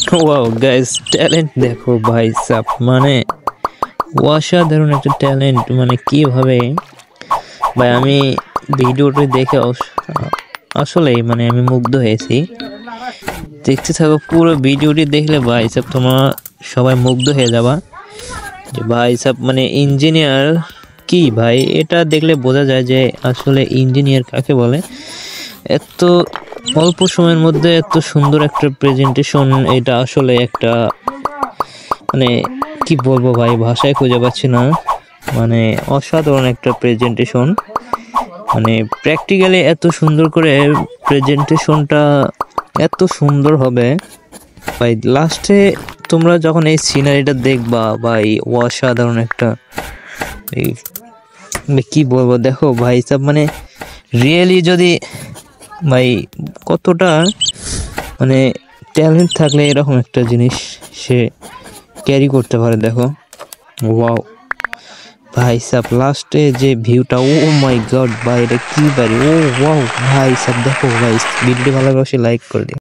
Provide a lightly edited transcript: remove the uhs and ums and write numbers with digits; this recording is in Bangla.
ওয়াও গাইস, ট্যালেন্ট দেখো ভাই সাব, মানে অসাধারণ একটা ট্যালেন্ট। মানে কিভাবে ভাই, আমি ভিডিওটি দেখে আসলেই মানে আমি মুগ্ধ হয়েছি। দেখতে থাকো পুরো ভিডিওটি, দেখলে ভাই সাব তোমার সবাই মুগ্ধ হয়ে যাবা যে ভাই সাব মানে ইঞ্জিনিয়ার কি ভাই। এটা দেখলে বোঝা যায় যে আসলে ইঞ্জিনিয়ার কাকে বলে। এত অল্প সময়ের মধ্যে এত সুন্দর একটা প্রেজেন্টেশন, এটা আসলে একটা মানে কি বলবো ভাই, ভাষায় খুঁজে পাচ্ছি না। মানে অসাধারণ একটা প্রেজেন্টেশন, মানে প্র্যাকটিক্যালি এত সুন্দর করে প্রেজেন্টেশনটা এত সুন্দর হবে ভাই। লাস্টে তোমরা যখন এই সিনারিটা দেখবা ভাই, অসাধারণ একটা এই কি বলবো, দেখো ভাই সব মানে রিয়েলি যদি ভাই কতটা মানে ট্যালেন্ট থাকলে এরকম একটা জিনিস সে ক্যারি করতে পারে। দেখো ওয়াও ভাই সাব, লাস্টে যে ভিউটা, ও মাই গড ভাই, এটা কি বাড়ি, ও ওয়াও ভাই সাব। দেখো ভাই, ভিডিওটি ভালো লাগলে অবশ্যই লাইক করে দিও।